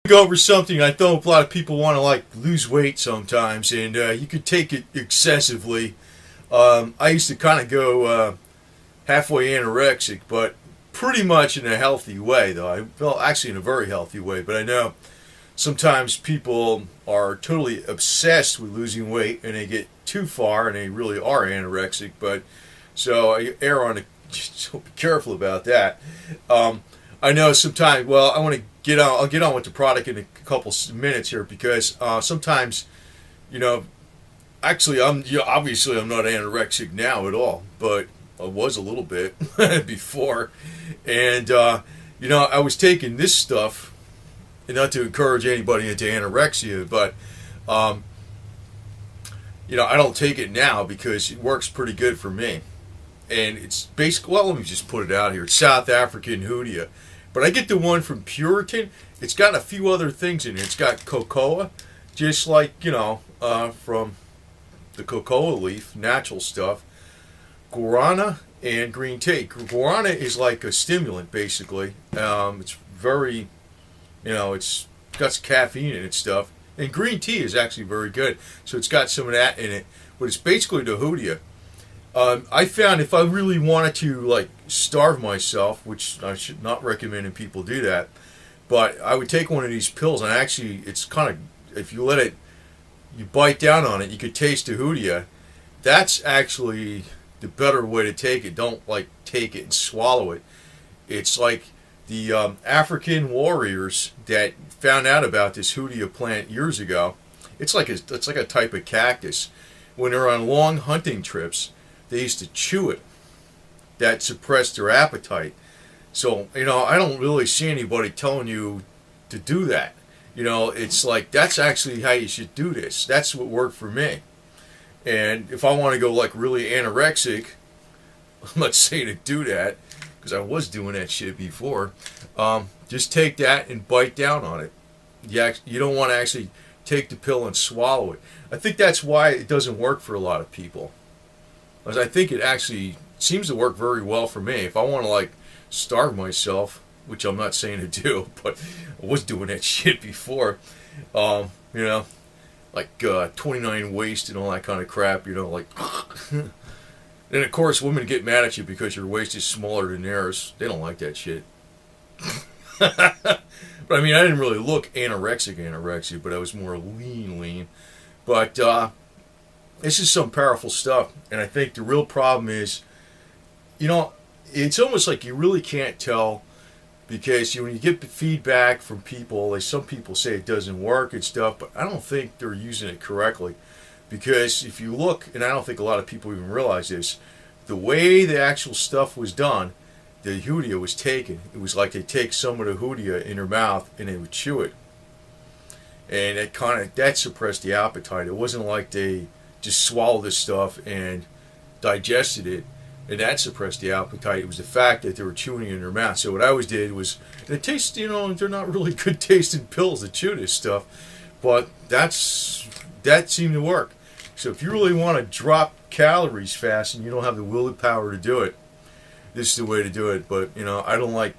Go over something I know a lot of people want to like lose weight sometimes, and you could take it excessively. I used to kind of go halfway anorexic, but pretty much in a healthy way, though. Well, actually in a very healthy way, but I know sometimes people are totally obsessed with losing weight and they get too far and they really are anorexic, but so I err on the so be careful about that. I know sometimes, well, I want to get on, I'll get on with the product in a couple minutes here because sometimes, you know, actually obviously I'm not anorexic now at all, but I was a little bit before, and I was taking this stuff, and not to encourage anybody into anorexia, but I don't take it now because it works pretty good for me, and it's basically, well, let me just put it out here. It's South African Hoodia, but I get the one from Puritan. It's got a few other things in it. It's got cocoa, just like from the cocoa leaf, natural stuff. Guarana and green tea. Guarana is like a stimulant, basically. It's very, it's got caffeine in it stuff. And green tea is actually very good. So it's got some of that in it. But it's basically the Hoodia. I found if I really wanted to, like, starve myself, which I should not recommend people do that, but I would take one of these pills, and actually, it's kind of, if you you bite down on it, you could taste the Hoodia. That's actually the better way to take it. Don't like take it and swallow it. It's like the African warriors that found out about this Hoodia plant years ago. It's like a type of cactus. When they're on long hunting trips, they used to chew it. That suppressed their appetite. So I don't really see anybody telling you to do that. It's like that's actually how you should do this. That's what worked for me. And if I want to go like really anorexic, I'm not saying to do that because I was doing that shit before. Just take that and bite down on it. You don't want to actually take the pill and swallow it. I think that's why it doesn't work for a lot of people. Because I think it actually seems to work very well for me. If I want to like starve myself, which I'm not saying to do, but I was doing that shit before, like 29 waist and all that kind of crap, like. And of course, women get mad at you because your waist is smaller than theirs. They don't like that shit. But I mean, I didn't really look anorexic, but I was more lean. But this is some powerful stuff, and I think the real problem is, it's almost like you really can't tell. Because when you get feedback from people, some people say it doesn't work and stuff, but I don't think they're using it correctly. Because if you look, and I don't think a lot of people even realize this, the way the actual stuff was done, the Hoodia was taken. It was like they take some of the Hoodia in their mouth and they would chew it. And that suppressed the appetite. It wasn't like they just swallowed this stuff and digested it. And that suppressed the appetite. It was the fact that they were chewing it in their mouth. So what I always did was, and it tastes, they're not really good tasting pills to chew this stuff, but that seemed to work. So if you really want to drop calories fast and you don't have the willpower to do it, this is the way to do it. But I don't like.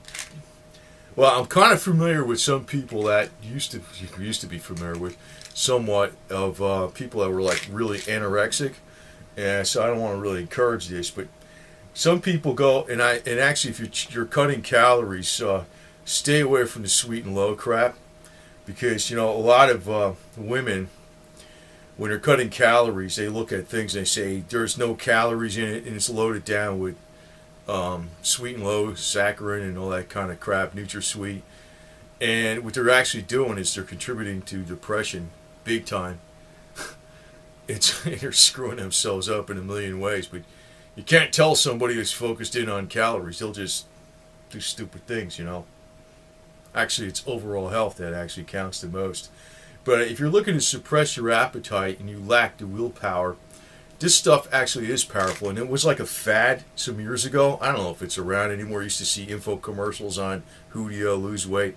Well, I'm kind of familiar with some people that used to be familiar with somewhat of people that were like really anorexic, and so I don't want to really encourage this, but. Some people go, and actually, if you're cutting calories, stay away from the sweet and low crap, because a lot of women, when they're cutting calories, they look at things and they say there's no calories in it, and it's loaded down with sweet and low saccharin and all that kind of crap, NutraSweet, and what they're actually doing is they're contributing to depression big time. They're screwing themselves up in a million ways, but. You can't tell somebody who's focused in on calories. They'll just do stupid things, Actually, it's overall health that actually counts the most. But if you're looking to suppress your appetite and you lack the willpower, this stuff actually is powerful. And it was like a fad some years ago. I don't know if it's around anymore. I used to see info commercials on Hoodia, lose weight.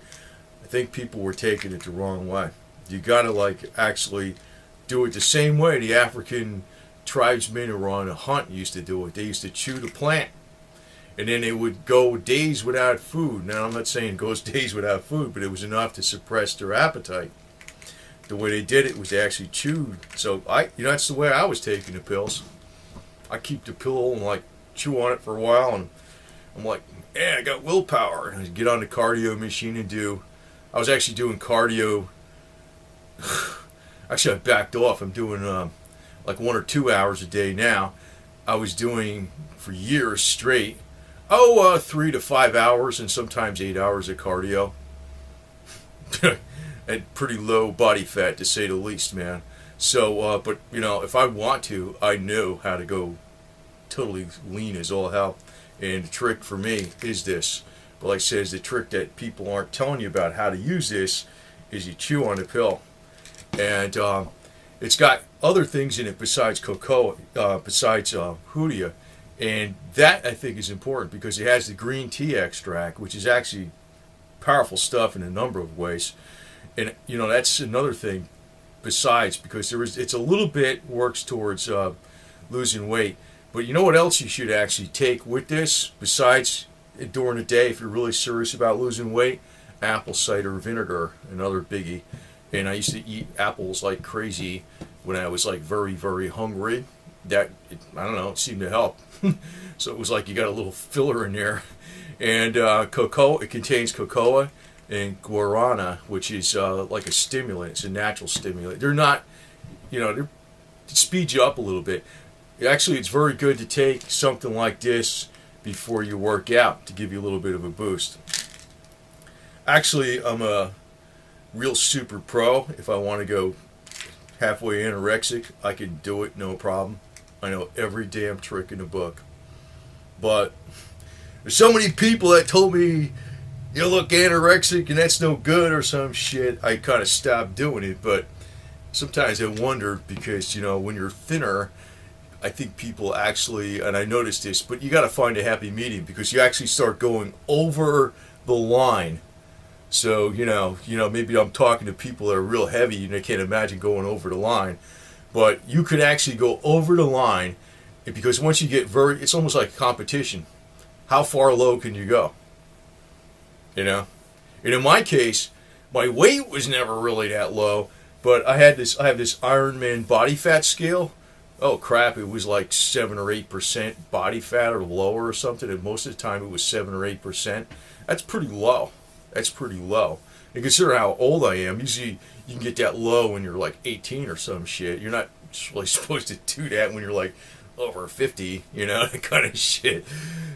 I think people were taking it the wrong way. You got to actually do it the same way the African tribesmen who were on a hunt used to do it. They used to chew the plant, And then they would go days without food. Now, I'm not saying it goes days without food, but it was enough to suppress their appetite. The way they did it was they actually chewed. So that's the way I was taking the pills. I keep the pill and like chew on it for a while, and I'm like, yeah, I got willpower. And I get on the cardio machine and I was actually doing cardio. Actually, I backed off. I'm doing like 1 or 2 hours a day now. I was doing for years straight. 3 to 5 hours and sometimes 8 hours of cardio. At pretty low body fat, to say the least, man. So, but if I want to, I know how to go totally lean as all hell. And the trick for me is this. But like I said, the trick that people aren't telling you about how to use this is you chew on the pill. And it's got other things in it besides cocoa, besides Hoodia. And that, I think, is important because it has the green tea extract, which is actually powerful stuff in a number of ways. And, that's another thing besides, because it's a little bit works towards losing weight. But you know what else you should actually take with this besides during the day if you're really serious about losing weight? Apple cider vinegar, another biggie. And I used to eat apples like crazy when I was like very, very hungry. I don't know, it seemed to help. So it was like you got a little filler in there. And cocoa, it contains cocoa and guarana, which is like a stimulant. It's a natural stimulant. They're not, they speed you up a little bit. Actually, it's very good to take something like this before you work out to give you a little bit of a boost. Actually, I'm a real super pro. If I want to go halfway anorexic, I can do it, no problem. I know every damn trick in the book. But there's so many people that told me, you look anorexic and that's no good or some shit. I kind of stopped doing it, but sometimes I wonder because, when you're thinner, I think people actually, and I noticed this, but you got to find a happy medium because you actually start going over the line. So, maybe I'm talking to people that are real heavy and they can't imagine going over the line. But you could actually go over the line because once you get it's almost like a competition. How far low can you go? And in my case, my weight was never really that low, but I have this Ironman body fat scale. Oh crap, it was like 7 or 8% body fat or lower or something, and most of the time it was 7 or 8%. That's pretty low. And consider how old I am. Usually you can get that low when you're like 18 or some shit. You're not really supposed to do that when you're like over 50, that kind of shit.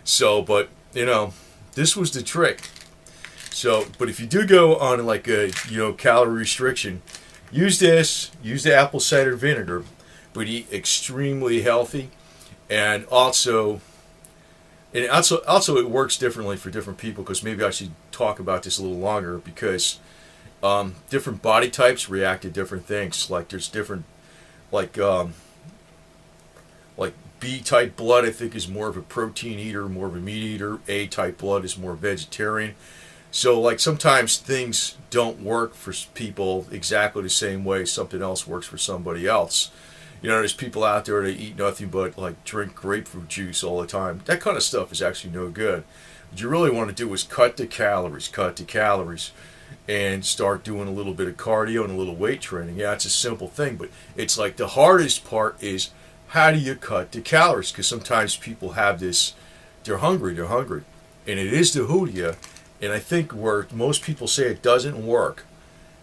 So, but, this was the trick. So, but if you do go on like a, calorie restriction, use the apple cider vinegar, but eat extremely healthy. And also it works differently for different people because maybe I should talk about this a little longer because different body types react to different things. Like there's different, like B-type blood I think is more of a protein eater, more of a meat eater. A-type blood is more vegetarian. So like sometimes things don't work for people exactly the same way something else works for somebody else. There's people out there that eat nothing but like drink grapefruit juice all the time. That kind of stuff is actually no good. What you really want to do is cut the calories, and start doing a little bit of cardio and a little weight training. Yeah, it's a simple thing, but it's like the hardest part is how do you cut the calories? Because sometimes people have this, they're hungry, and it is the Hoodia. And I think where most people say it doesn't work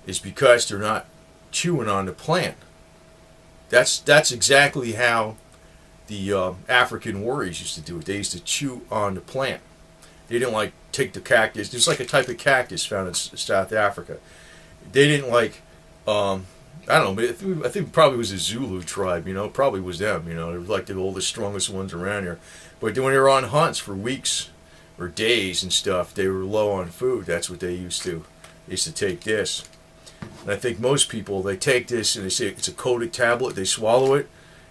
is because they're not chewing on the plant. That's exactly how the African warriors used to do it. They used to chew on the plant. They didn't like take the cactus. There's like a type of cactus found in South Africa. They didn't like, I don't know, I think it probably was a Zulu tribe, probably was them, they were like the oldest, strongest ones around here. But when they were on hunts for weeks or days and stuff, they were low on food. That's what they used to. They used to take this. And I think most people, they take this and they say it's a coated tablet, they swallow it,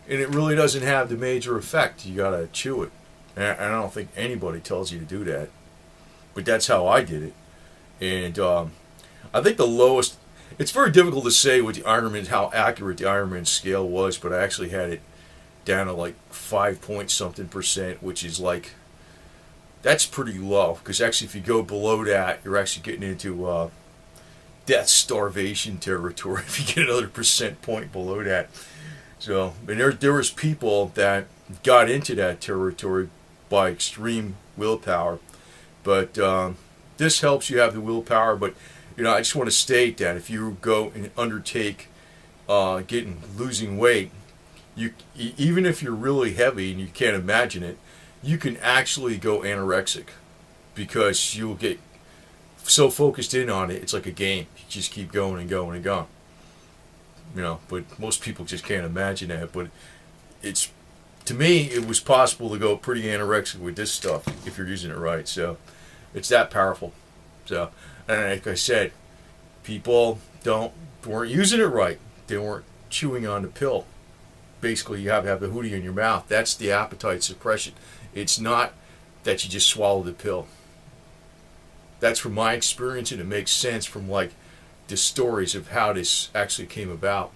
and it really doesn't have the major effect. You gotta chew it. And I don't think anybody tells you to do that. But that's how I did it. And I think the lowest, it's very difficult to say with the Ironman, how accurate the Ironman scale was, but I actually had it down to like 5 point something %, which is like That's pretty low, because actually if you go below that, you're actually getting into death starvation territory if you get another percent point below that. So, and there was people that got into that territory by extreme willpower, but this helps you have the willpower. But I just want to state that if you go and undertake losing weight, even if you're really heavy and you can't imagine it, you can actually go anorexic, because you'll get so focused in on it. It's like a game. You just keep going and going and going. But most people just can't imagine that. But to me, it was possible to go pretty anorexic with this stuff if you're using it right. So it's that powerful. So, and like I said, people weren't using it right. They weren't chewing on the pill. Basically, you have to have the Hoodia in your mouth. That's the appetite suppression. It's not that you just swallow the pill. That's from my experience, and it makes sense from the stories of how this actually came about.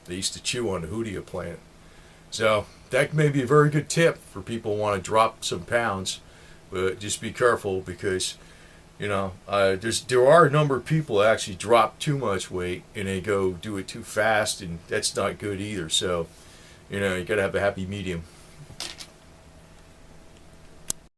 They used to chew on the Hoodia plant. So that may be a very good tip for people who want to drop some pounds, but just be careful, because there are a number of people that actually drop too much weight and they go do it too fast, and that's not good either. So you got to have a happy medium.